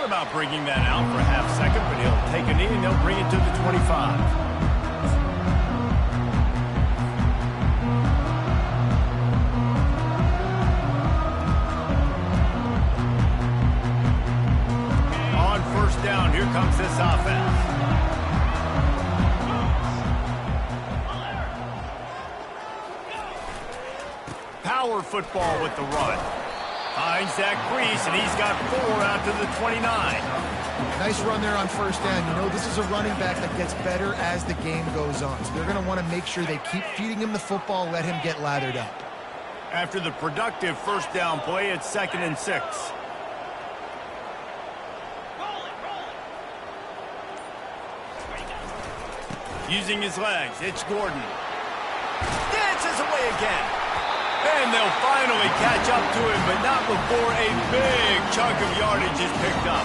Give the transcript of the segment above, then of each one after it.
about bringing that out for a half second, but he'll take a knee and they'll bring it to the 25. On first down, here comes this offense. Power football with the run. Finds that crease, and he's got 4 out to the 29. Nice run there on first down. You know, this is a running back that gets better as the game goes on. So they're going to want to make sure they keep feeding him the football, let him get lathered up. After the productive first down play, it's 2nd and 6. Using his legs, it's Gordon. Dances away again. And they'll finally catch up to him, but not before a big chunk of yardage is picked up.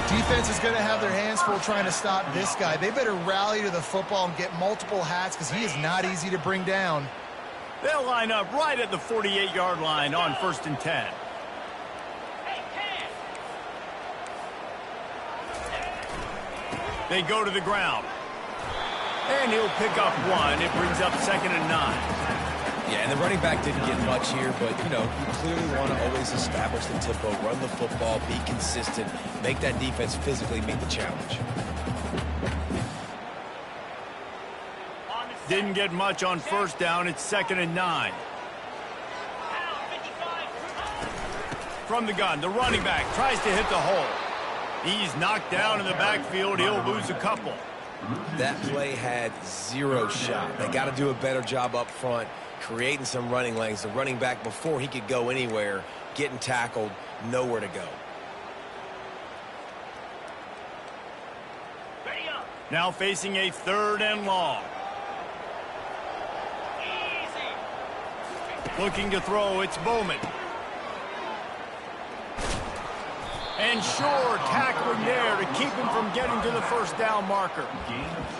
Defense is going to have their hands full trying to stop this guy. They better rally to the football and get multiple hats because he is not easy to bring down. They'll line up right at the 48-yard line on 1st and 10. They go to the ground. And he'll pick up 1. It brings up 2nd and 9. Yeah, and the running back didn't get much here, but, you know, you clearly want to always establish the tempo, run the football, be consistent, make that defense physically meet the challenge. Didn't get much on first down. It's 2nd and 9. From the gun, the running back tries to hit the hole. He's knocked down in the backfield. He'll lose a couple. That play had 0 shot. They got to do a better job up front, creating some running lanes. The running back, before he could go anywhere, getting tackled, nowhere to go. Now facing a 3rd and long. Looking to throw, it's Bowman. And sure, tackling there to keep him from getting to the first down marker.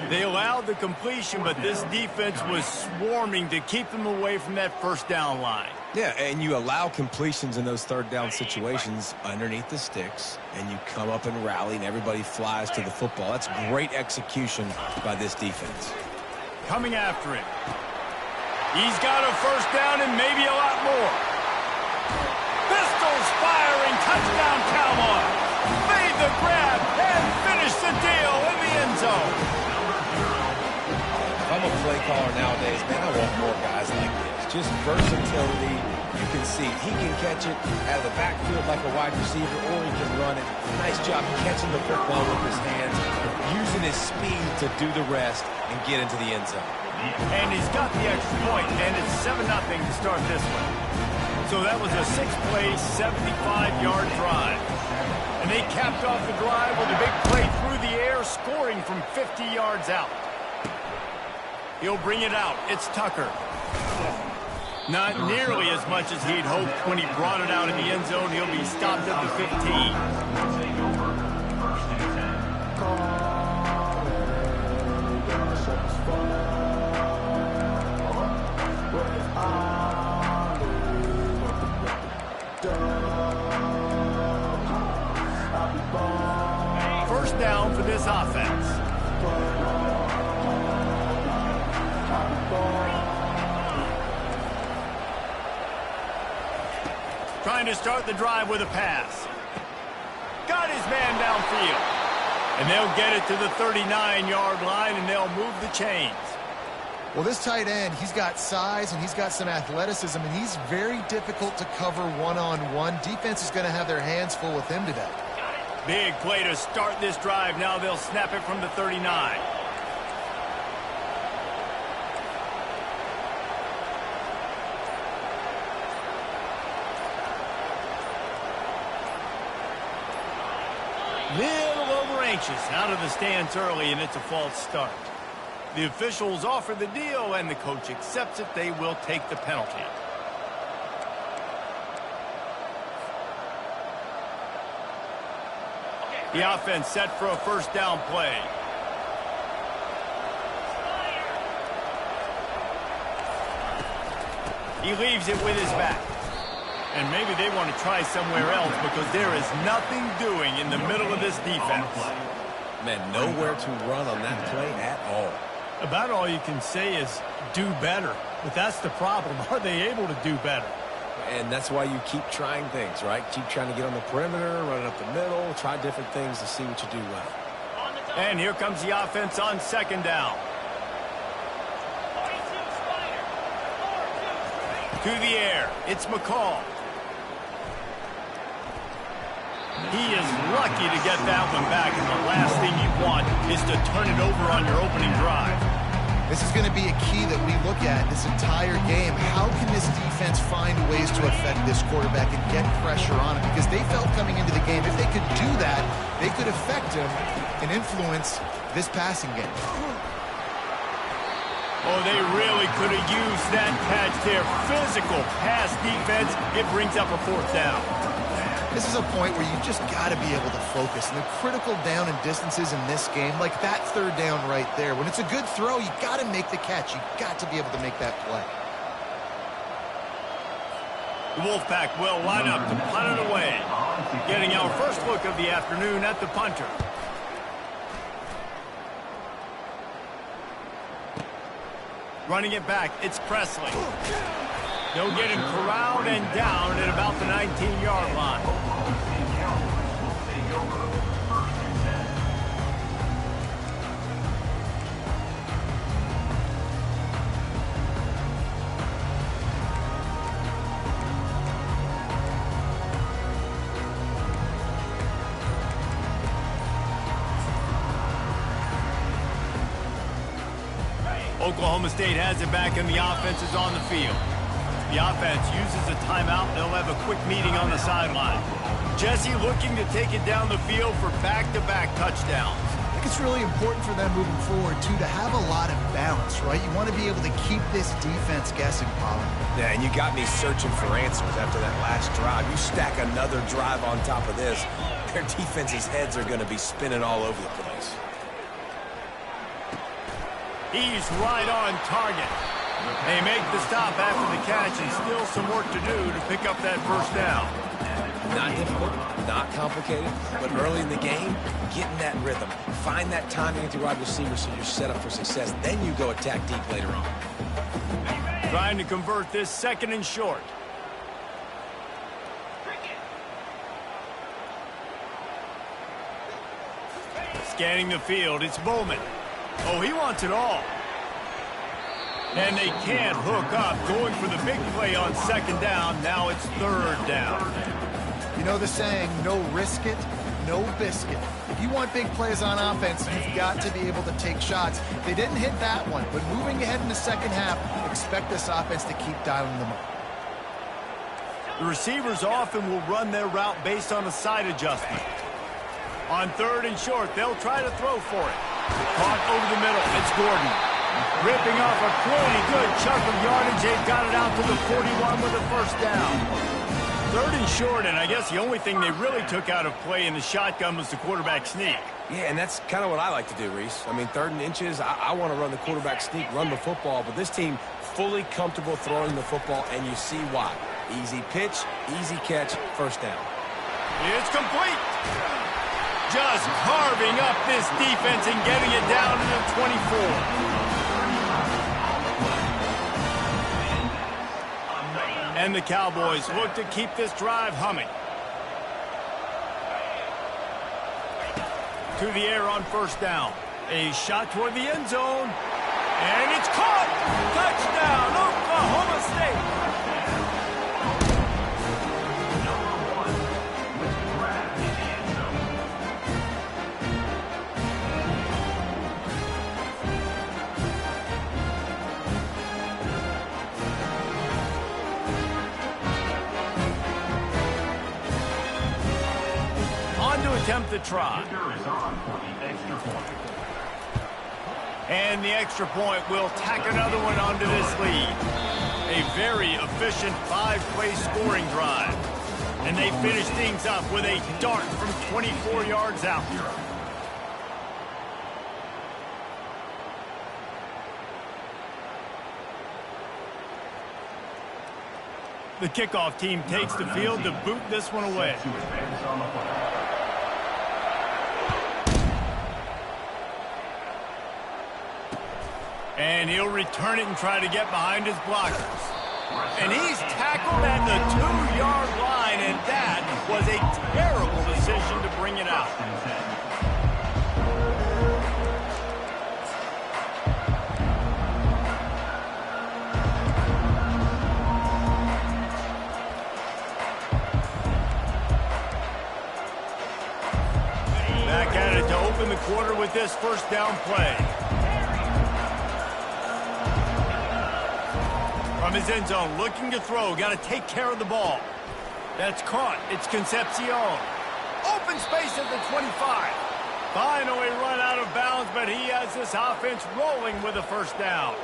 They allowed the completion, but this defense was swarming to keep them away from that first down line. Yeah, and you allow completions in those 3rd down situations underneath the sticks, and you come up and rally, and everybody flies to the football. That's great execution by this defense. Coming after him. He's got a first down and maybe a lot more. Pistols firing, touchdown Cowboys. Made the grab and finished the deal in the end zone. If I'm a play caller nowadays, man, I want more guys like this. Just versatility. You can see he can catch it out of the backfield like a wide receiver, or he can run it. Nice job catching the football with his hands, using his speed to do the rest and get into the end zone. And he's got the extra point, and it's 7-0 to start this one. So that was a 6-play, 75-yard drive. And they capped off the drive with a big play through the air, scoring from 50 yards out. He'll bring it out. It's Tucker. Not nearly as much as he'd hoped when he brought it out in the end zone. He'll be stopped at the 15. First down for this offense. Trying to start the drive with a pass. Got his man downfield. And they'll get it to the 39-yard line, and they'll move the chains. Well, this tight end, he's got size and he's got some athleticism, and he's very difficult to cover one-on-one. Defense is going to have their hands full with him today. Big play to start this drive. Now they'll snap it from the 39. Little over anxious, out of the stands early, and it's a false start. The officials offer the deal, and the coach accepts it. They will take the penalty. The offense set for a first down play. He leaves it with his back. And maybe they want to try somewhere else because there is nothing doing in the middle of this defense. Man, nowhere to run on that play at all. About all you can say is do better. But that's the problem. Are they able to do better? And that's why you keep trying things, right? Keep trying to get on the perimeter, run it up the middle, try different things to see what you do well. And here comes the offense on second down. To the air, it's McCall. He is lucky to get that one back, and the last thing you want is to turn it over on your opening drive. This is going to be a key that we look at this entire game. How can this defense find ways to affect this quarterback and get pressure on him? Because they felt coming into the game, if they could do that, they could affect him and influence this passing game. Oh, they really could have used that catch there. Physical pass defense. It brings up a fourth down. This is a point where you just got to be able to focus. And the critical down and distances in this game, like that third down right there, when it's a good throw, you got to make the catch. You got to be able to make that play. The Wolfpack will line up to punt it away. Getting our first look of the afternoon at the punter. Running it back, it's Presley. They'll get him corralled and down at about the 19-yard line. Oklahoma State has it back and the offense is on the field. The offense uses a timeout. They'll have a quick meeting on the sideline. Jesse looking to take it down the field for back-to-back touchdowns. I think it's really important for them moving forward, too, to have a lot of balance, right? You want to be able to keep this defense guessing, Pollard. Yeah, and you got me searching for answers after that last drive. You stack another drive on top of this, their defense's heads are going to be spinning all over the place. He's right on target. They make the stop after the catch and still some work to do to pick up that first down. Not difficult, not complicated, but early in the game, get in that rhythm. Find that timing with your wide receiver so you're set up for success. Then you go attack deep later on. Trying to convert this second and short. Scanning the field, it's Bowman. Oh, he wants it all. And they can't hook up, going for the big play on second down. Now it's third down. You know the saying, no risk it, no biscuit. If you want big plays on offense, you've got to be able to take shots. They didn't hit that one, but moving ahead in the second half, expect this offense to keep dialing them up. The receivers often will run their route based on a side adjustment. On third and short, they'll try to throw for it. Caught over the middle, it's Gordon. Ripping off a pretty good chunk of yardage. They've got it out to the 41 with a first down. Third and short, and I guess the only thing they really took out of play in the shotgun was the quarterback sneak. Yeah, and that's kind of what I like to do, Reese. I mean, third and inches, I want to run the quarterback sneak, run the football, but this team fully comfortable throwing the football, and you see why. Easy pitch, easy catch, first down. It's complete. Just carving up this defense and getting it down to the 24. And the Cowboys look to keep this drive humming. To the air on first down. A shot toward the end zone. And it's caught! Touchdown, Oklahoma State! Attempt the try. And the extra point will tack another one onto this lead. A very efficient 5-play scoring drive. And they finish things up with a dart from 24 yards out. The kickoff team takes the field to boot this one away. And he'll return it and try to get behind his blockers. And he's tackled at the 2-yard line, and that was a terrible decision to bring it out. Back at it to open the quarter with this first down play. From his end zone, looking to throw. Got to take care of the ball. That's caught. It's Concepcion. Open space at the 25. Finally run out of bounds, but he has this offense rolling with a first down.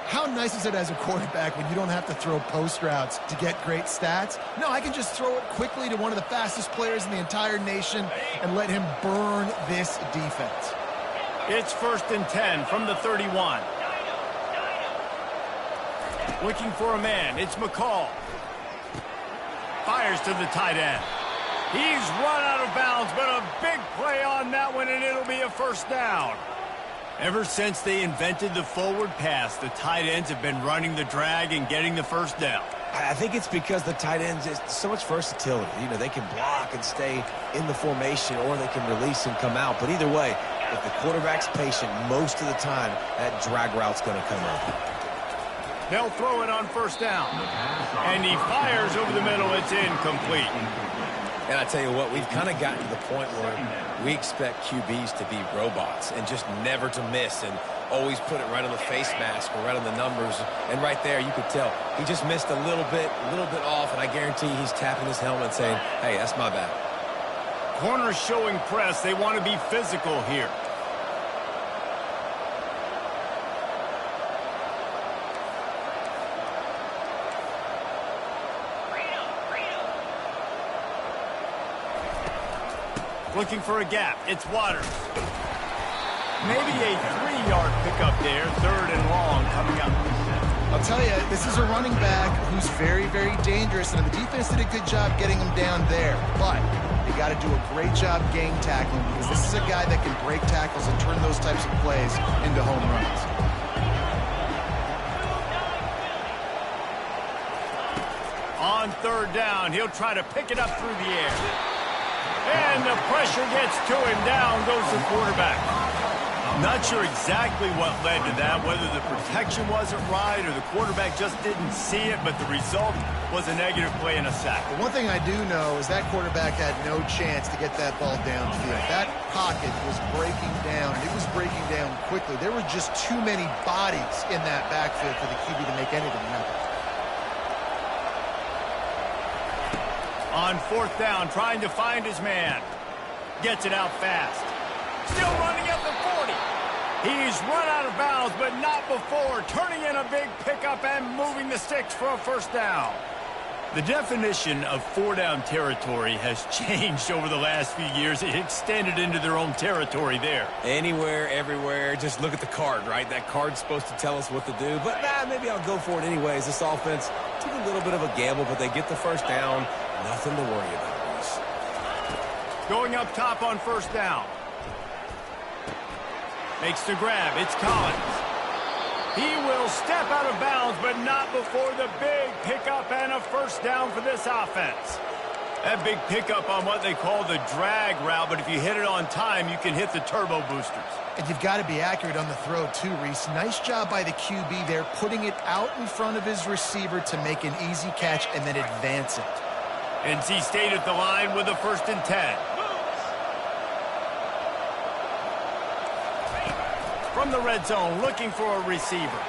How nice is it as a quarterback when you don't have to throw post routes to get great stats? No, I can just throw it quickly to one of the fastest players in the entire nation and let him burn this defense. It's 1st and 10 from the 31. Looking for a man. It's McCall. Fires to the tight end. He's run out of bounds, but a big play on that one, and it'll be a first down. Ever since they invented the forward pass, the tight ends have been running the drag and getting the first down. I think it's because the tight ends is so much versatility. You know, they can block and stay in the formation, or they can release and come out. But either way, if the quarterback's patient, most of the time, that drag route's going to come up. They'll throw it on first down. And he fires over the middle. It's incomplete. And I tell you what, we've kind of gotten to the point where we expect QBs to be robots and just never to miss and always put it right on the face mask or right on the numbers. And right there, you could tell he just missed a little bit off, and I guarantee he's tapping his helmet saying, hey, that's my bad. Corners showing press. They want to be physical here. Looking for a gap. It's Waters. Maybe a 3-yard pickup there. 3rd and long coming up. I'll tell you, this is a running back who's very, very dangerous, and the defense did a good job getting him down there. But you got to do a great job gang tackling, because this is a guy that can break tackles and turn those types of plays into home runs. On 3rd down, he'll try to pick it up through the air. And the pressure gets to him. Down goes the quarterback. Not sure exactly what led to that, whether the protection wasn't right or the quarterback just didn't see it, but the result was a negative play and a sack. But one thing I do know is that quarterback had no chance to get that ball downfield. That pocket was breaking down, and it was breaking down quickly. There were just too many bodies in that backfield for the QB to make anything happen. On 4th down, trying to find his man. Gets it out fast. Still running at the 40. He's run out of bounds, but not before. Turning in a big pickup and moving the sticks for a first down. The definition of 4-down territory has changed over the last few years. It extended into their own territory there. Anywhere, everywhere, just look at the card, right? That card's supposed to tell us what to do, but maybe I'll go for it anyways. This offense took a little bit of a gamble, but they get the first down. Nothing to worry about, Reese. Going up top on 1st down. Makes the grab. It's Collins. He will step out of bounds, but not before the big pickup and a first down for this offense. That big pickup on what they call the drag route, but if you hit it on time, you can hit the turbo boosters. And you've got to be accurate on the throw, too, Reese. Nice job by the QB there, putting it out in front of his receiver to make an easy catch and then advance it. NC State at the line with a 1st and 10. From the red zone, looking for a receiver.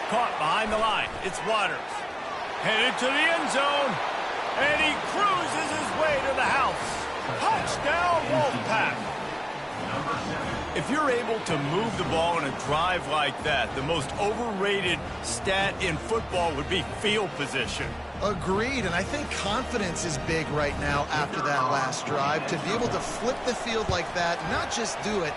Caught behind the line. It's Waters. Headed to the end zone. And he cruises his way to the house. Touchdown, Wolfpack. If you're able to move the ball in a drive like that, the most overrated stat in football would be field position. Agreed, and I think confidence is big right now after that last drive. To be able to flip the field like that, not just do it,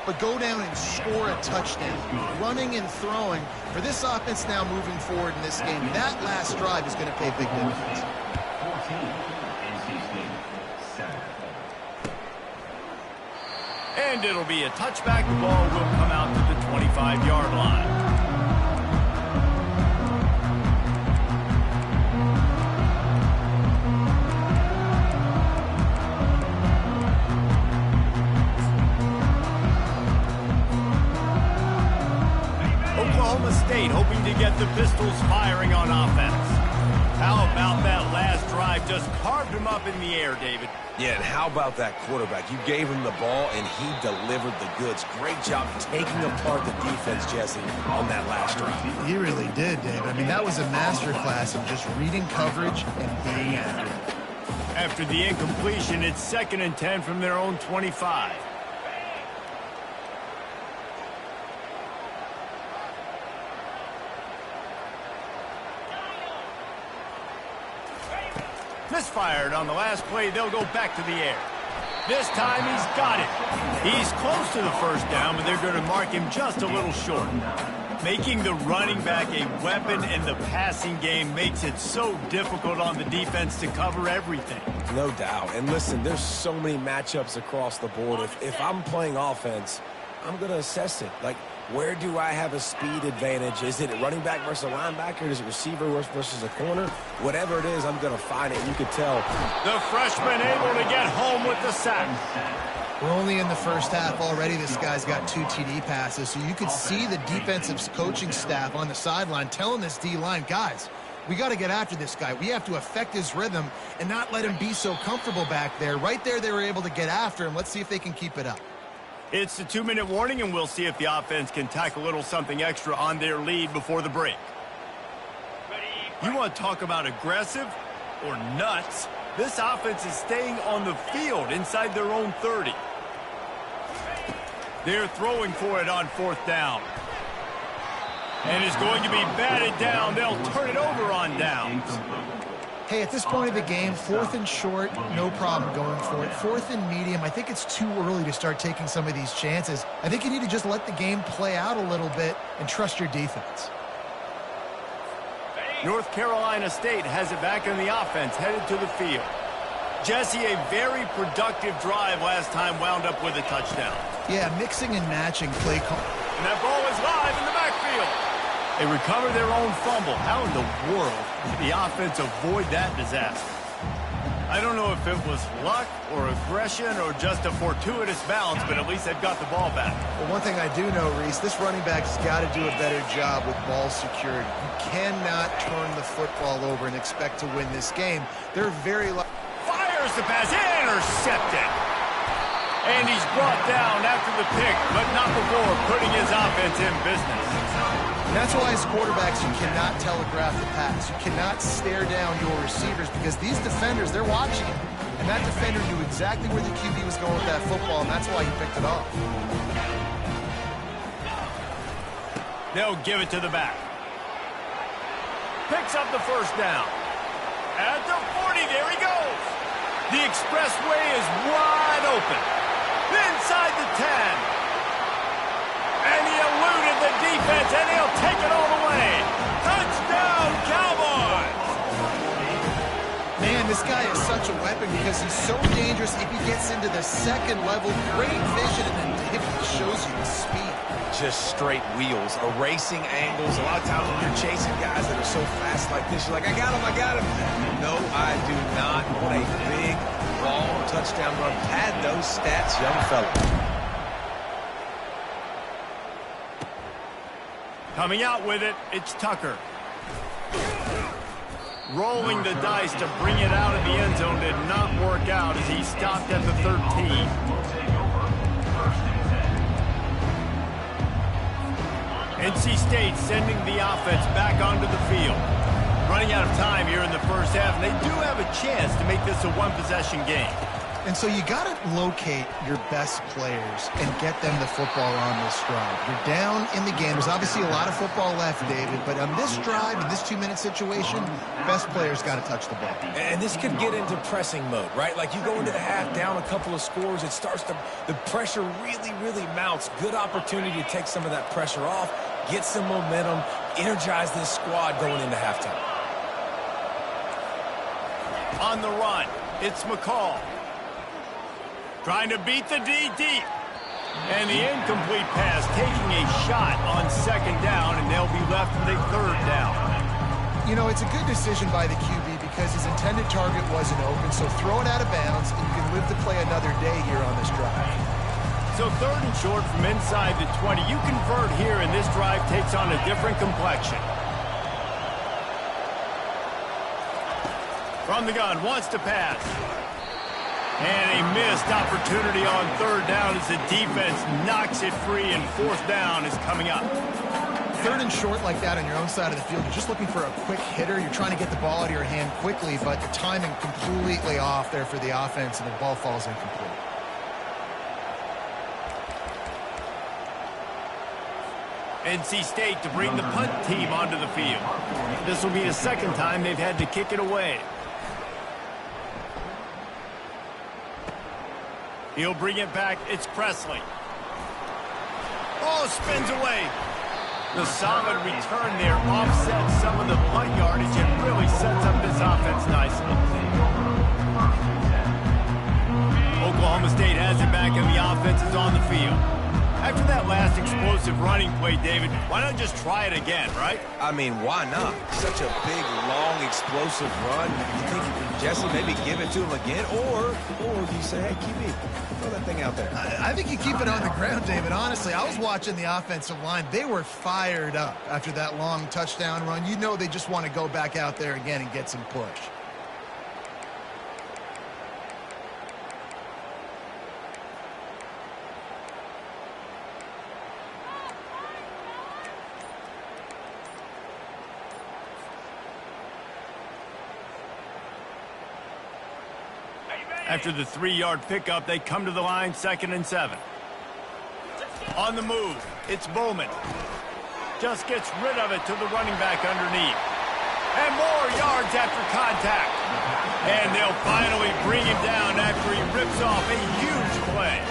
but go down and score a touchdown. Running and throwing for this offense now moving forward in this game, that last drive is going to pay big dividends. And it'll be a touchback. The ball will come out to the 25-yard line. Oklahoma State hoping to get the Pistols firing on offense. How about that last drive? Just carved him up in the air, David. Yeah, and how about that quarterback? You gave him the ball, and he delivered the goods. Great job taking apart the defense, Jesse, on that last drive. He really did, David. I mean, that was a masterclass of just reading coverage and being accurate. After the incompletion, it's 2nd and 10 from their own 25. Misfired on the last play. They'll go back to the air. This time he's got it. He's close to the first down, but they're going to mark him just a little short. Making the running back a weapon in the passing game makes it so difficult on the defense to cover everything. No doubt. And listen, there's so many matchups across the board. If I'm playing offense, I'm going to assess it. Like, where do I have a speed advantage? Is it a running back versus a linebacker? Is it receiver versus a corner? Whatever it is, I'm going to find it. You could tell. The freshman able to get home with the sack. We're only in the first half already. This guy's got 2 TD passes, so you could see the defensive coaching staff on the sideline telling this D-line, guys, we got to get after this guy. We have to affect his rhythm and not let him be so comfortable back there. Right there, they were able to get after him. Let's see if they can keep it up. It's the 2-minute warning, and we'll see if the offense can tack a little something extra on their lead before the break. You want to talk about aggressive or nuts? This offense is staying on the field inside their own 30. They're throwing for it on 4th down. And it's going to be batted down. They'll turn it over on downs. Hey, at this point of the game, 4th and short, no problem going for it. 4th and medium, I think it's too early to start taking some of these chances. I think you need to just let the game play out a little bit and trust your defense. North Carolina State has it back in the offense, headed to the field. Jesse, a very productive drive last time, wound up with a touchdown. Yeah, mixing and matching play call. And that ball is live in the backfield. They recover their own fumble. How in the world did the offense avoid that disaster? I don't know if it was luck or aggression or just a fortuitous bounce, but at least they've got the ball back. Well, one thing I do know, Reese, this running back's got to do a better job with ball security. You cannot turn the football over and expect to win this game. They're very lucky. Fires the pass, intercepted. And he's brought down after the pick, but not before putting his offense in business. And that's why as quarterbacks, you cannot telegraph the pass. You cannot stare down your receivers because these defenders, they're watching. And that defender knew exactly where the QB was going with that football, and that's why he picked it off. They'll give it to the back. Picks up the first down. At the 40, there he goes. The expressway is wide open. Inside the 10. And he eluded the defense, and he'll take it all the way. Touchdown, Cowboys! Man, this guy is such a weapon because he's so dangerous if he gets into the second level. Great vision, and then it shows you the speed. Just straight wheels, erasing angles. A lot of times when you're chasing guys that are so fast like this, you're like, I got him. No, I do not want a big, long touchdown run. Pad those stats, young fella. Coming out with it, it's Tucker. Rolling the dice to bring it out of the end zone did not work out as he stopped at the 13. NC State sending the offense back onto the field. Running out of time here in the first half, and they do have a chance to make this a one-possession game. And so you got to locate your best players and get them the football on this drive. You're down in the game. There's obviously a lot of football left, David, but on this drive, in this 2-minute situation, best players got to touch the ball. And this could get into pressing mode, right? Like you go into the half down a couple of scores, it starts to, the pressure really mounts. Good opportunity to take some of that pressure off, get some momentum, energize this squad going into halftime. On the run, it's McCall. Trying to beat the D deep. And the incomplete pass taking a shot on 2nd down, and they'll be left with a 3rd down. You know, it's a good decision by the QB because his intended target wasn't open, so throw it out of bounds, and you can live to play another day here on this drive. So 3rd and short from inside the 20. You convert here, and this drive takes on a different complexion. From the gun, wants to pass. And a missed opportunity on 3rd down as the defense knocks it free, and 4th down is coming up. 3rd and short like that on your own side of the field, you're just looking for a quick hitter. You're trying to get the ball out of your hand quickly, but the timing completely off there for the offense, and the ball falls incomplete. NC State to bring the punt team onto the field. This will be the 2nd time they've had to kick it away. He'll bring it back. It's Presley. Oh, spins away. The solid return there offsets some of the punt yardage and really sets up this offense nicely. Oklahoma State has it back, and the offense is on the field. After that last explosive running play, David, why not just try it again, right? I mean, why not? Such a big, long, explosive run. You think, Jesse, maybe give it to him again? Or you say, hey, QB, throw that thing out there. I think you keep it on the ground, David. Honestly, I was watching the offensive line. They were fired up after that long touchdown run. You know they just want to go back out there again and get some push. After the 3-yard pickup, they come to the line, 2nd and 7. On the move, it's Bowman. Just gets rid of it to the running back underneath. And more yards after contact. And they'll finally bring him down after he rips off a huge play.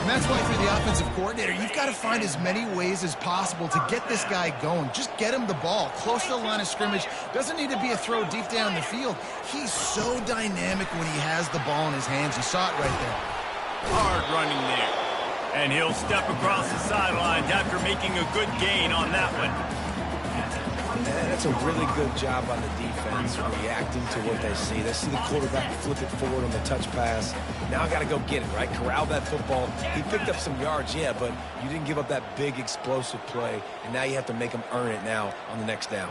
And that's why for the offensive coordinator, you've got to find as many ways as possible to get this guy going. Just get him the ball close to the line of scrimmage. Doesn't need to be a throw deep down the field. He's so dynamic when he has the ball in his hands. You saw it right there. Hard running there. And he'll step across the sidelines after making a good gain on that one. And that's a really good job on the defense, reacting to what they see. They see the quarterback flip it forward on the touch pass. Now I got to go get it, right? Corral that football. He picked up some yards, yeah, but you didn't give up that big explosive play, and now you have to make him earn it now on the next down.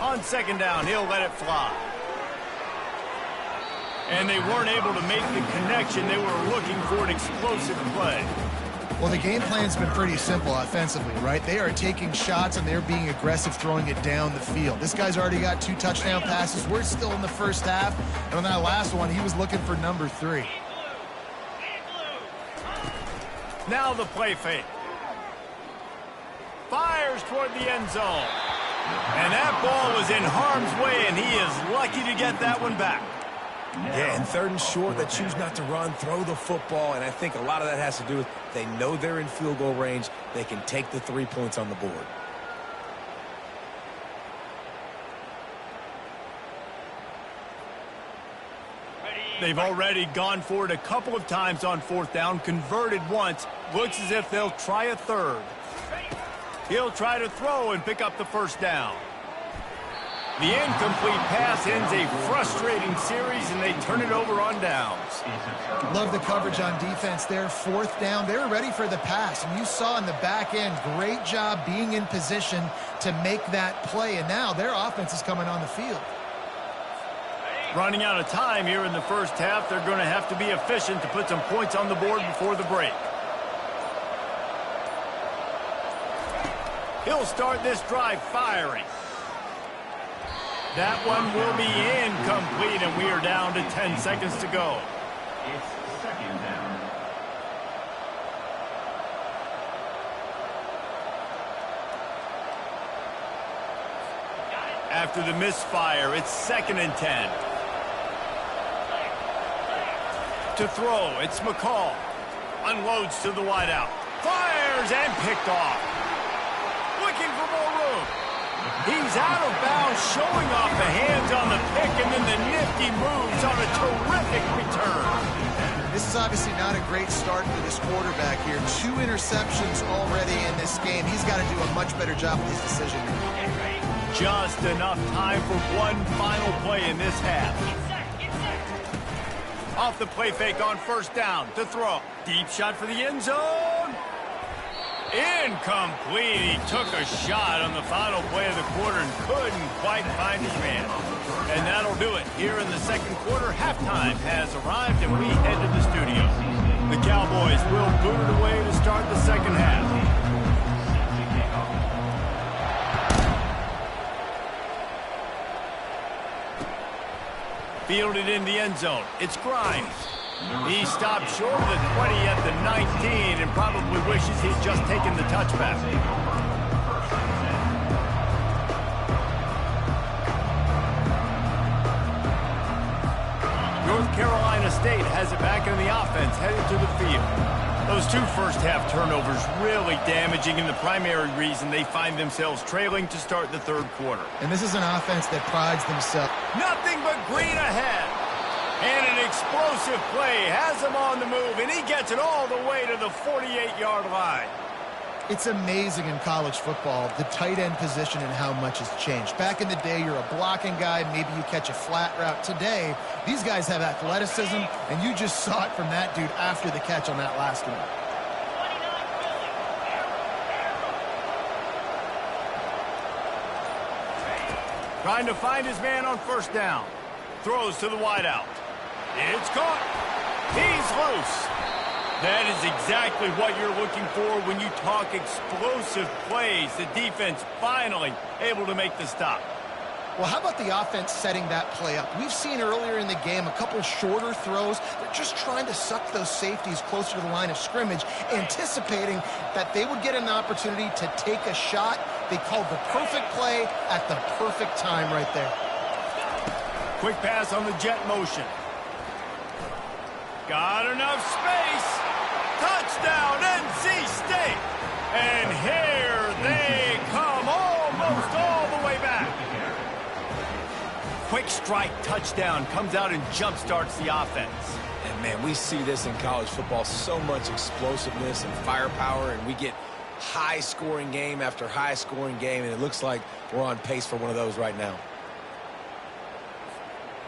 On 2nd down, he'll let it fly. And they weren't able to make the connection. They were looking for an explosive play. Well, the game plan's been pretty simple offensively, right? They are taking shots, and they're being aggressive throwing it down the field. This guy's already got 2 touchdown passes. We're still in the first half. And on that last one, he was looking for number 3. Now the play fake. Fires toward the end zone. And that ball was in harm's way, and he is lucky to get that one back. Yeah, and 3rd and short, they choose not to run, throw the football, and I think a lot of that has to do with they know they're in field goal range. They can take the 3 points on the board. They've already gone for it a couple of times on 4th down, converted once. Looks as if they'll try a 3rd. He'll try to throw and pick up the 1st down. The incomplete pass ends a frustrating series, and they turn it over on downs. Love the coverage on defense there. 4th down. They were ready for the pass, and you saw in the back end, great job being in position to make that play, and now their offense is coming on the field. Running out of time here in the first half, they're going to have to be efficient to put some points on the board before the break. He'll start this drive firing. That one will be incomplete, and we are down to 10 seconds to go. It's second down. After the misfire, it's 2nd and 10. To throw, it's McCall. Unloads to the wideout. Fires and picked off. Looking for more room. He's out of bounds, showing off the hands on the pick, and then the nifty moves on a terrific return. This is obviously not a great start for this quarterback here. 2 interceptions already in this game. He's got to do a much better job with his decision. Just enough time for one final play in this half. Off the play fake on 1st down to throw. Deep shot for the end zone. Incomplete. He took a shot on the final play of the quarter and couldn't quite find his man. And that'll do it. Here in the 2nd quarter, halftime has arrived, and we head to the studio. The Cowboys will boot it away to start the 2nd half. Fielded in the end zone. It's Grimes. He stopped short of the 20 at the 19 and probably wishes he'd just taken the touchback. North Carolina State has it back in the offense, headed to the field. Those 2 first-half turnovers really damaging, and the primary reason they find themselves trailing to start the 3rd quarter. And this is an offense that prides themselves. Nothing but green ahead. And an explosive play has him on the move, and he gets it all the way to the 48-yard line. It's amazing in college football, the tight end position and how much has changed. Back in the day, you're a blocking guy, maybe you catch a flat route. Today, these guys have athleticism, and you just saw it from that dude after the catch on that last one. Trying to find his man on 1st down. Throws to the wideout. It's caught. He's loose. That is exactly what you're looking for when you talk explosive plays. The defense finally able to make the stop. Well, how about the offense setting that play up? We've seen earlier in the game a couple shorter throws. They're just trying to suck those safeties closer to the line of scrimmage, anticipating that they would get an opportunity to take a shot. They called the perfect play at the perfect time right there. Quick pass on the jet motion. Got enough space. Touchdown, NC State. And here they come, almost all the way back. Quick strike touchdown comes out and jump starts the offense. And, man, we see this in college football, so much explosiveness and firepower, and we get high-scoring game after high-scoring game, and it looks like we're on pace for one of those right now.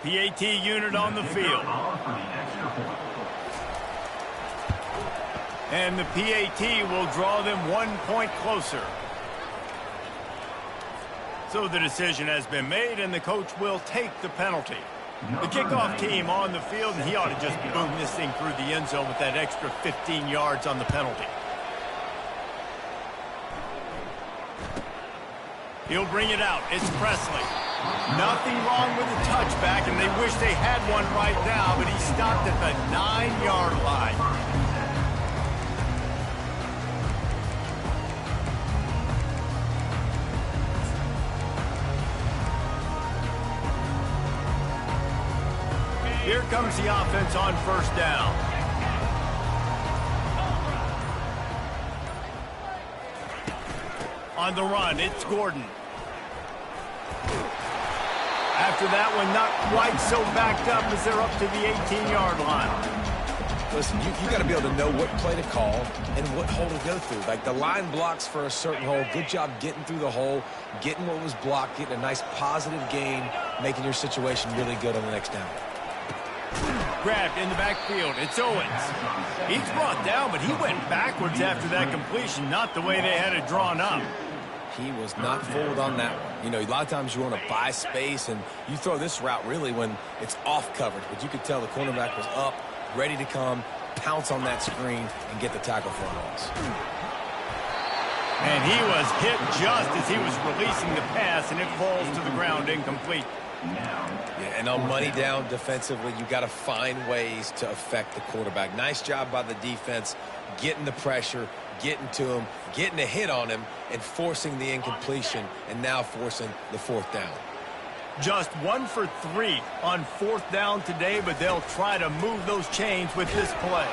PAT unit on the field. And the PAT will draw them 1 point closer. So the decision has been made, and the coach will take the penalty. The kickoff team on the field, and he ought to just boom this thing through the end zone with that extra 15 yards on the penalty. He'll bring it out. It's Presley. Nothing wrong with the touchback, and they wish they had one right now, but he stopped at the 9-yard line. Here comes the offense on 1st down. On the run, it's Gordon. After that one, not quite so backed up as they're up to the 18-yard line. Listen, you got to be able to know what play to call and what hole to go through. Like the line blocks for a certain hole. Good job getting through the hole, getting what was blocked, getting a nice positive gain, making your situation really good on the next down. Grabbed in the backfield. It's Owens. He's brought down, but he went backwards after that completion, not the way they had it drawn up. He was not fooled on that one. You know, a lot of times you want to buy space, and you throw this route really when it's off coverage. But you could tell the cornerback was up, ready to come, pounce on that screen, and get the tackle for a loss. And he was hit just as he was releasing the pass, and it falls to the ground incomplete. Yeah, and on money down defensively, you got to find ways to affect the quarterback. Nice job by the defense, getting the pressure, getting to him, getting a hit on him, and forcing the incompletion, and now forcing the fourth down. Just 1 for 3 on fourth down today, but they'll try to move those chains with this play.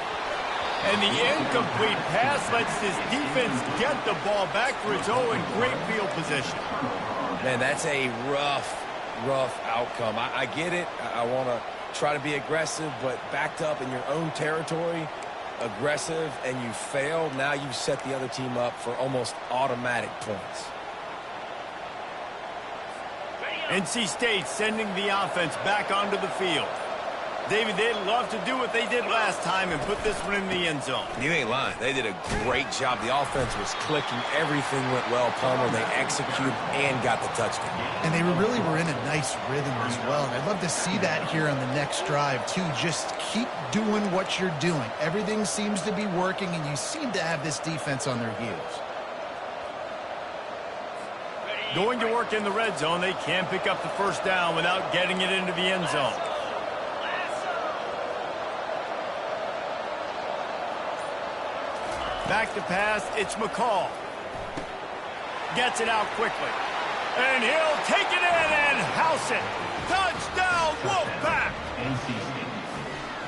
And the incomplete pass lets this defense get the ball back for its own great field position. Man, that's a rough outcome. I get it. I want to try to be aggressive, but backed up in your own territory, aggressive, and you fail. Now you've set the other team up for almost automatic points. NC State sending the offense back onto the field. David, they'd love to do what they did last time and put this one in the end zone. You ain't lying. They did a great job. The offense was clicking. Everything went well. Palmer, they executed and got the touchdown. And they really were in a nice rhythm as well. And I'd love to see that here on the next drive, too. Just keep doing what you're doing. Everything seems to be working, and you seem to have this defense on their heels. Going to work in the red zone, they can pick up the first down without getting it into the end zone. Back to pass, it's McCall. Gets it out quickly. And he'll take it in and house it. Touchdown, Wolfpack!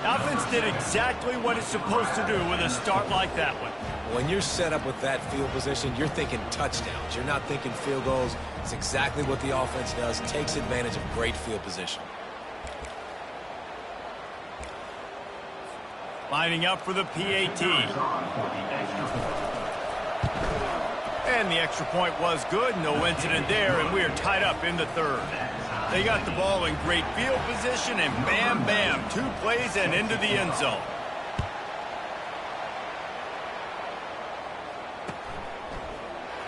Offense did exactly what it's supposed to do with a start like that one. When you're set up with that field position, you're thinking touchdowns. You're not thinking field goals. It's exactly what the offense does. Takes advantage of great field position. Lining up for the PAT. And the extra point was good. No incident there, and we are tied up in the third. They got the ball in great field position, and bam, bam, 2 plays and into the end zone.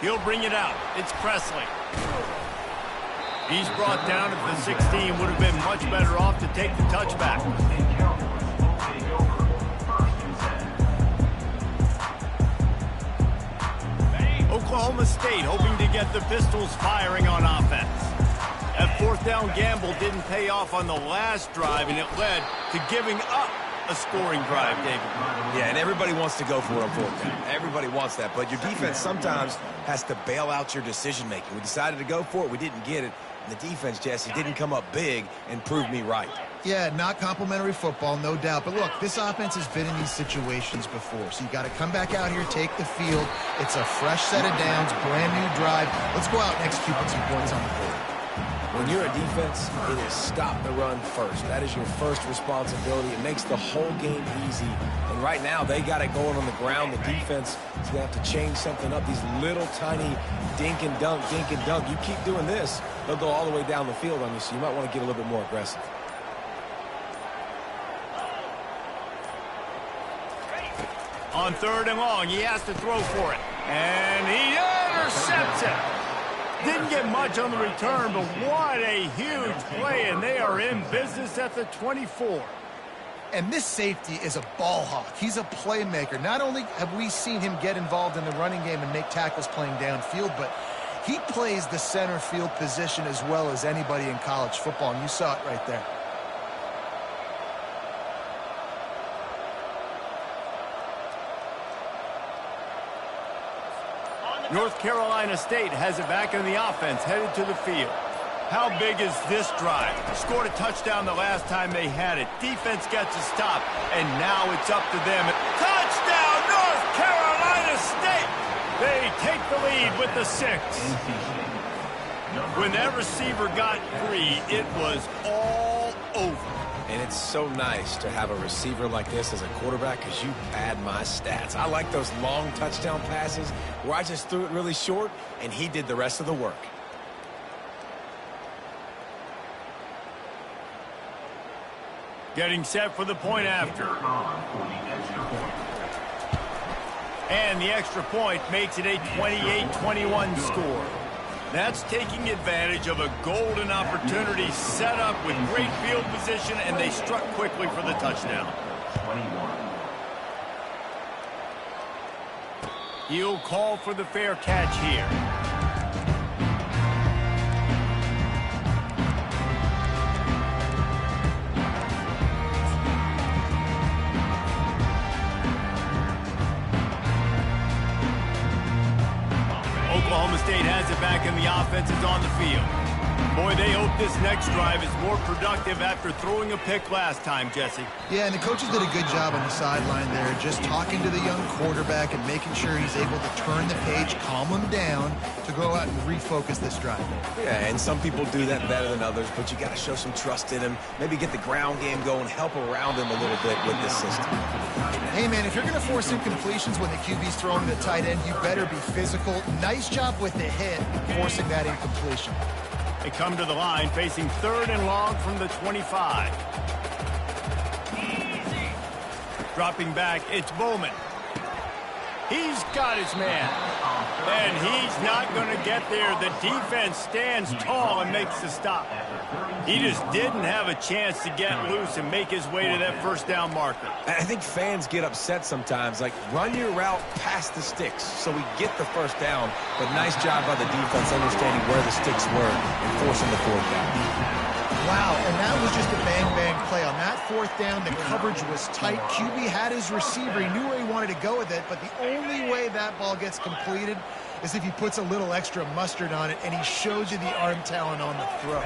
He'll bring it out. It's Presley. He's brought down at the 16. Would have been much better off to take the touchback. Oklahoma State hoping to get the Pistols firing on offense. That fourth down gamble didn't pay off on the last drive, and it led to giving up a scoring drive, David. Yeah, and everybody wants to go for it on fourth down. Everybody wants that, but your defense sometimes has to bail out your decision-making. We decided to go for it. We didn't get it. And the defense, Jesse, didn't come up big and prove me right. Yeah, not complimentary football, no doubt. But look, this offense has been in these situations before. So you got to come back out here, take the field. It's a fresh set of downs, brand new drive. Let's go out and execute with 2 points on the board. When you're a defense, it is stop the run first. That is your first responsibility. It makes the whole game easy. And right now, they got it going on the ground. The defense is going to have to change something up. These little tiny dink and dunk, dink and dunk. You keep doing this, they'll go all the way down the field on you, so you might want to get a little bit more aggressive. On 3rd and long, he has to throw for it. And he intercepts it. Didn't get much on the return, but what a huge play, and they are in business at the 24. And this safety is a ball hawk. He's a playmaker. Not only have we seen him get involved in the running game and make tackles playing downfield, but he plays the center field position as well as anybody in college football, and you saw it right there. North Carolina State has it back in the offense, headed to the field. How big is this drive? Scored a touchdown the last time they had it. Defense gets a stop, and now it's up to them. Touchdown, North Carolina State! They take the lead with the 6. When that receiver got free, it was all over. And it's so nice to have a receiver like this as a quarterback because you pad my stats. I like those long touchdown passes where I just threw it really short and he did the rest of the work. Getting set for the point after. And the extra point makes it a 28-21 score. That's taking advantage of a golden opportunity set up with great field position, and they struck quickly for the touchdown. 21. He'll call for the fair catch here. Oklahoma State has it back and the offense is on the field. Boy, they hope this next drive is more productive after throwing a pick last time, Jesse. Yeah, and the coaches did a good job on the sideline there, just talking to the young quarterback and making sure he's able to turn the page, calm him down to go out and refocus this drive. Yeah, and some people do that better than others, but you got to show some trust in him, maybe get the ground game going, help around him a little bit with this system. Hey, man, if you're going to force incompletions when the QB's throwing the tight end, you better be physical. Nice job with the hit, forcing that incompletion. They come to the line facing 3rd and long from the 25. Dropping back, it's Bowman. He's got his man. And he's not going to get there. The defense stands tall and makes the stop. He just didn't have a chance to get loose and make his way to that first down marker. I think fans get upset sometimes, like run your route past the sticks so we get the first down, but nice job by the defense understanding where the sticks were and forcing the 4th down. Wow, and that was just a bang-bang play. On that 4th down, the coverage was tight. QB had his receiver. He knew where he wanted to go with it, but the only way that ball gets completed is if he puts a little extra mustard on it, and he shows you the arm talent on the throw.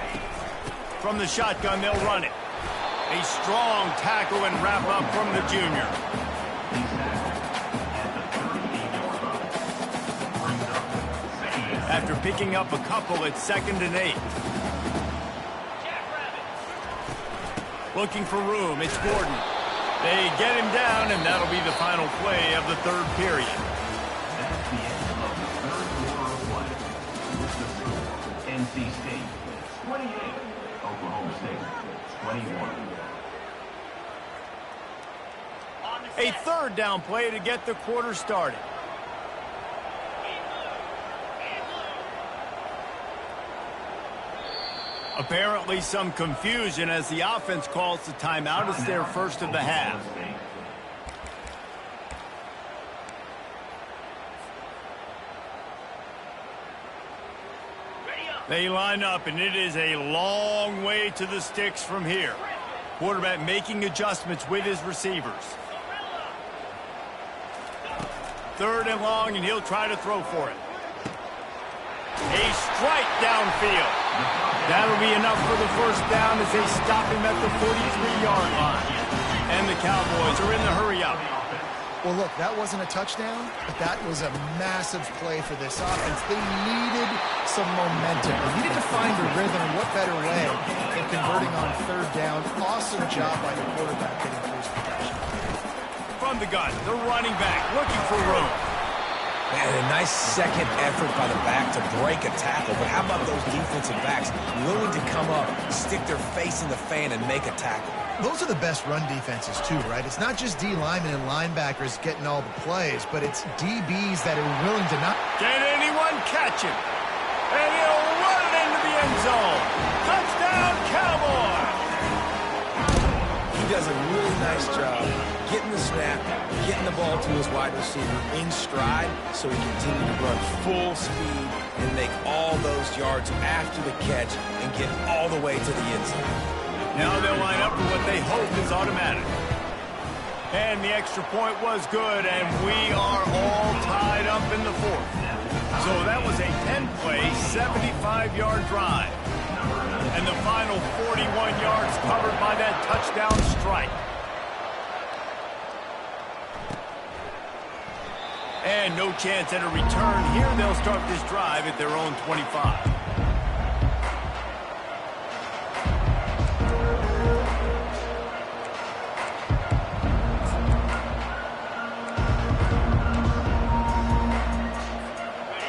From the shotgun, they'll run it. A strong tackle and wrap up from the junior. After picking up a couple, it's 2nd and 8. Looking for room, it's Gordon. They get him down, and that'll be the final play of the 3rd period. That's the end of the 3rd quarter of play. With the score, NC State 28, Oklahoma State 21. A 3rd down play to get the quarter started. Apparently some confusion as the offense calls the timeout. It's their first of the half. They line up, and it is a long way to the sticks from here. Quarterback making adjustments with his receivers. 3rd and long, and he'll try to throw for it. A strike downfield. That'll be enough for the first down as they stop him at the 43-yard line. And the Cowboys are in the hurry-up. Well, look, that wasn't a touchdown, but that was a massive play for this offense. They needed some momentum. They needed to find a rhythm, and what better way than converting on 3rd down. Awesome job by the quarterback getting first possession. From the gun, the running back looking for room. Man, a nice second effort by the back to break a tackle, but how about those defensive backs willing to come up, stick their face in the fan, and make a tackle? Those are the best run defenses, too, right? It's not just D linemen and linebackers getting all the plays, but it's DBs that are willing to not... Can anyone catch him? And he'll run it into the end zone. Touchdown, Cowboys! He does a really nice job getting the snap, getting the ball to his wide receiver in stride so he continues to run full speed and make all those yards after the catch and get all the way to the end zone. Now they'll line up for what they hope is automatic. And the extra point was good, and we are all tied up in the 4th. So that was a 10-play, 75-yard drive. And the final 41 yards covered by that touchdown strike. And no chance at a return here. They'll start this drive at their own 25.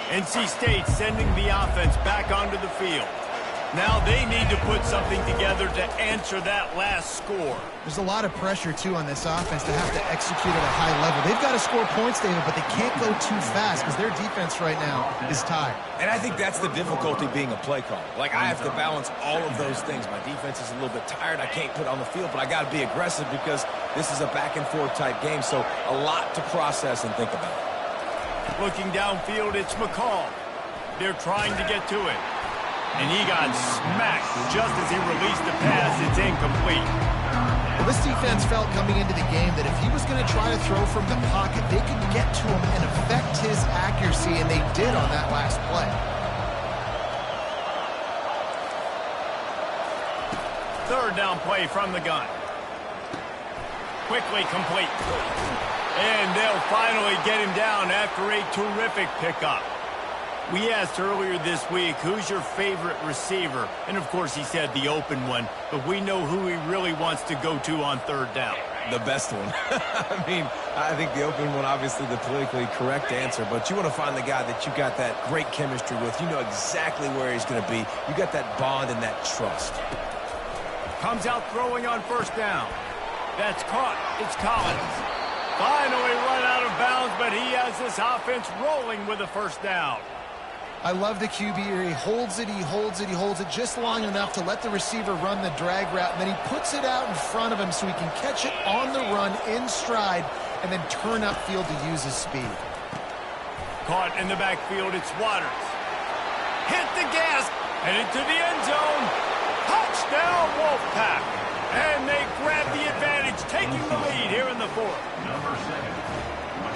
NC State sending the offense back onto the field. Now they need to put something together to answer that last score. There's a lot of pressure, too, on this offense to have to execute at a high level. They've got to score points, David, but they can't go too fast because their defense right now is tired. And I think that's the difficulty being a play caller. Like, I have to balance all of those things. My defense is a little bit tired. I can't put on the field, but I got to be aggressive because this is a back-and-forth type game, so a lot to process and think about. Looking downfield, it's McCall. They're trying to get to it. And he got smacked just as he released the pass. It's incomplete. Well, this defense felt coming into the game that if he was going to try to throw from the pocket, they could get to him and affect his accuracy. efficiency, and they did on that last play. Third down play from the gun. Quickly complete. And they'll finally get him down after a terrific pickup. We asked earlier this week, who's your favorite receiver? And, of course, he said the open one. But we know who he really wants to go to on third down. The best one. I mean, I think the open one, obviously the politically correct answer, but you want to find the guy that you got that great chemistry with. You know exactly where he's going to be. You got that bond and that trust. Comes out throwing on first down. That's caught. It's Collins. Finally run out of bounds, but he has this offense rolling with a first down. I love the QB here. He holds it, he holds it, he holds it just long enough to let the receiver run the drag route, and then he puts it out in front of him so he can catch it on the run in stride and then turn upfield to use his speed. Caught in the backfield, it's Waters. Hit the gas, headed to the end zone. Touchdown, Wolfpack. And they grab the advantage, taking the lead here in the fourth. Number 7.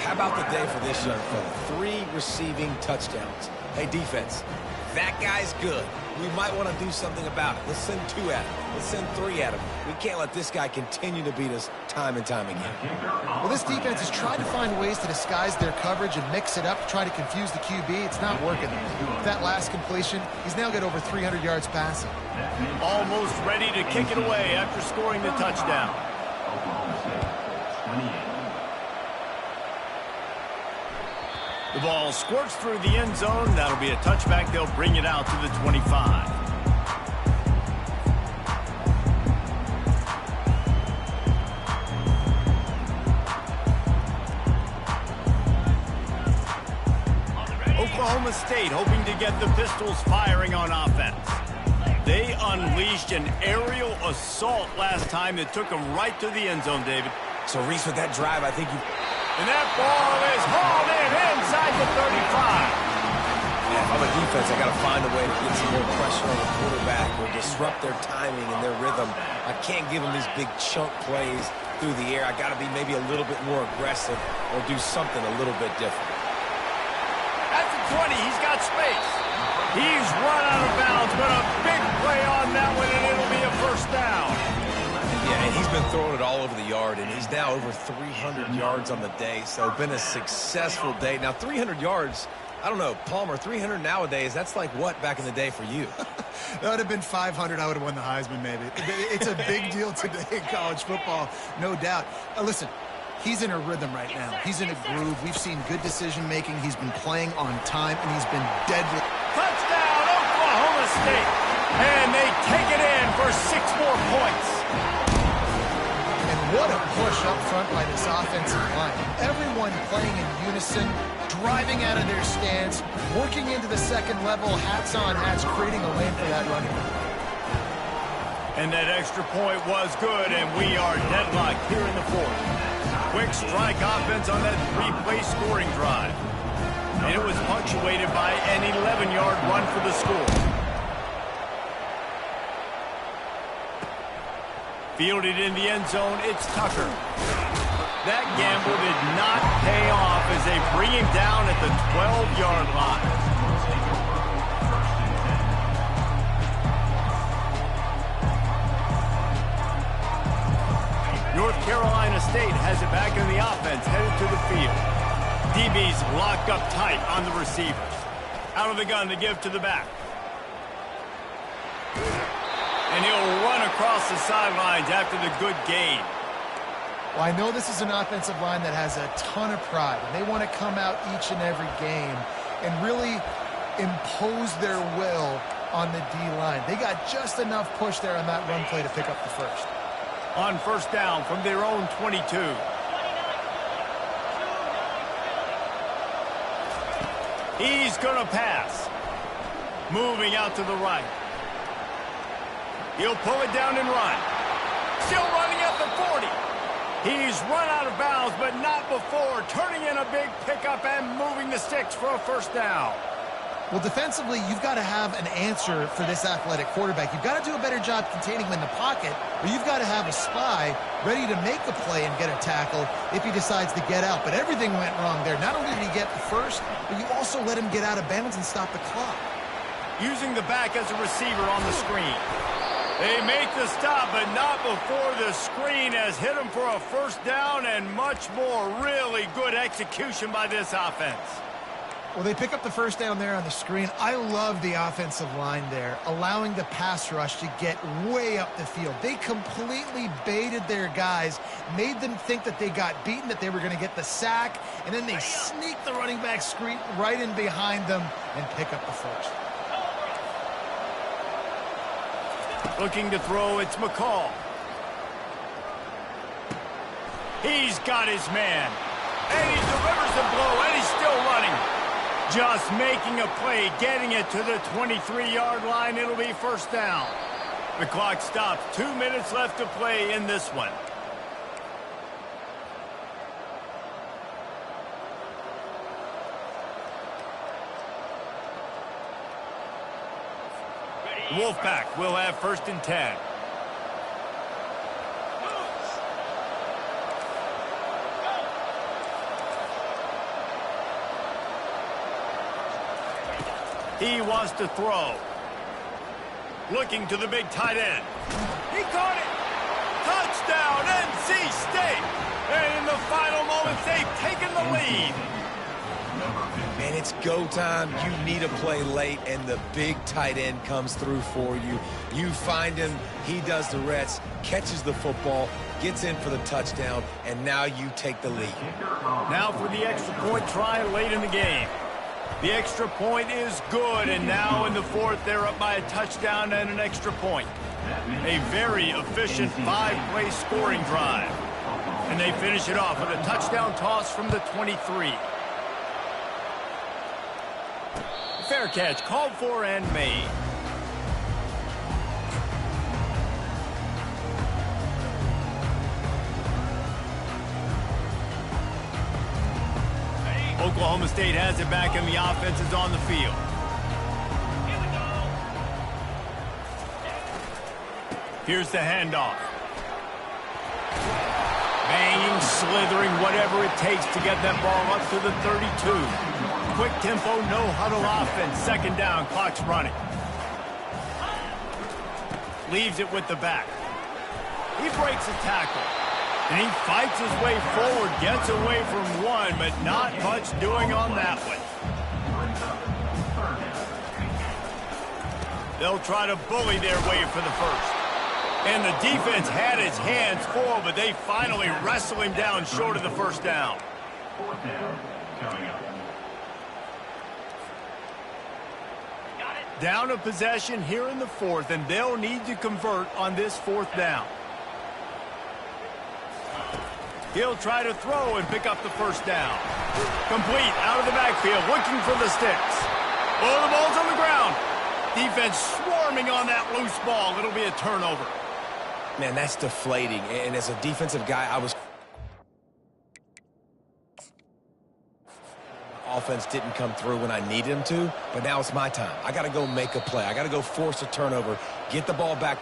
How about the day for this young fella? 3 receiving touchdowns. Hey, defense, that guy's good. We might want to do something about it. Let's send 2 at him. Let's send 3 at him. We can't let this guy continue to beat us time and time again. Well, this defense has tried to find ways to disguise their coverage and mix it up to try to confuse the QB. It's not working. With that last completion, he's now got over 300 yards passing. Almost ready to kick it away after scoring the touchdown. Oklahoma State, 28. The ball squirts through the end zone. That'll be a touchback. They'll bring it out to the 25. Oklahoma State hoping to get the Pistols firing on offense. They unleashed an aerial assault last time that took them right to the end zone, David. So, Reese, with that drive, I think you... And that ball is hauled in inside the 35. Yeah, if I'm a defense, I got to find a way to get some more pressure on the quarterback or disrupt their timing and their rhythm. I can't give them these big chunk plays through the air. I got to be maybe a little bit more aggressive or do something a little bit different. At the 20, he's got space. He's run out of bounds, but a big play on that one, and it'll be a first down. Yeah, and he's been throwing it all over the yard, and he's now over 300 yards on the day, so been a successful day. Now, 300 yards, I don't know, Palmer, 300 nowadays, that's like what back in the day for you? That would have been 500. I would have won the Heisman, maybe. It's a big deal today in college football, no doubt. Listen, he's in a rhythm right now. He's in a groove. We've seen good decision-making. He's been playing on time, and he's been deadly. Touchdown, Oklahoma State. And they take it in for 6 more points. What a push up front by this offensive line. Everyone playing in unison, driving out of their stance, working into the second level, hats on hats, creating a lane for that running back. And that extra point was good, and we are deadlocked here in the fourth. Quick strike offense on that 3-play scoring drive. And it was punctuated by an 11-yard run for the score. Fielded in the end zone, it's Tucker. That gamble did not pay off as they bring him down at the 12-yard line. North Carolina State has it back in the offense, headed to the field. DB's locked up tight on the receivers. Out of the gun to give to the back. And he'll run across the sidelines after the good gain. Well, I know this is an offensive line that has a ton of pride, and they want to come out each and every game and really impose their will on the D-line. They got just enough push there on that run play to pick up the first. On first down from their own 22. He's going to pass. Moving out to the right. He'll pull it down and run. Still running at the 40. He's run out of bounds, but not before turning in a big pickup and moving the sticks for a first down. Well, defensively, you've got to have an answer for this athletic quarterback. You've got to do a better job containing him in the pocket, or you've got to have a spy ready to make a play and get a tackle if he decides to get out. But everything went wrong there. Not only did he get the first, but you also let him get out of bounds and stop the clock. Using the back as a receiver on the screen. They make the stop, but not before the screen has hit him for a first down and much more. Really good execution by this offense. Well, they pick up the first down there on the screen. I love the offensive line there, allowing the pass rush to get way up the field. They completely baited their guys, made them think that they got beaten, that they were going to get the sack, and then they sneak the running back screen right in behind them and pick up the first. Looking to throw, it's McCall. He's got his man. And he delivers the blow, and he's still running. Just making a play, getting it to the 23-yard line. It'll be first down. The clock stops. 2 minutes left to play in this one. Wolfpack will have first and 10. He wants to throw. Looking to the big tight end. He caught it. Touchdown, NC State. And in the final moments, they've taken the lead. Man, it's go time. You need a play late, and the big tight end comes through for you. You find him. He does the rest, catches the football, gets in for the touchdown, and now you take the lead. Now for the extra point try late in the game. The extra point is good, and now in the fourth, they're up by a touchdown and an extra point. A very efficient 5-play scoring drive. And they finish it off with a touchdown toss from the 23. Fair catch, called for and made. Oklahoma State has it back, and the offense is on the field. Here's the handoff. Banging, slithering, whatever it takes to get that ball up to the 32. Quick tempo, no huddle offense. Second down, clock's running. Leaves it with the back. He breaks a tackle. And he fights his way forward, gets away from one, but not much doing on that one. They'll try to bully their way for the first. And the defense had its hands full, but they finally wrestle him down short of the first down. Fourth down coming up. Down a possession here in the fourth, and they'll need to convert on this fourth down. He'll try to throw and pick up the first down. Complete out of the backfield, looking for the sticks. Oh, the ball's on the ground. Defense swarming on that loose ball. It'll be a turnover. Man, that's deflating. And as a defensive guy, offense didn't come through when I needed him to, but now it's my time. I got to go make a play. I got to go force a turnover, get the ball back.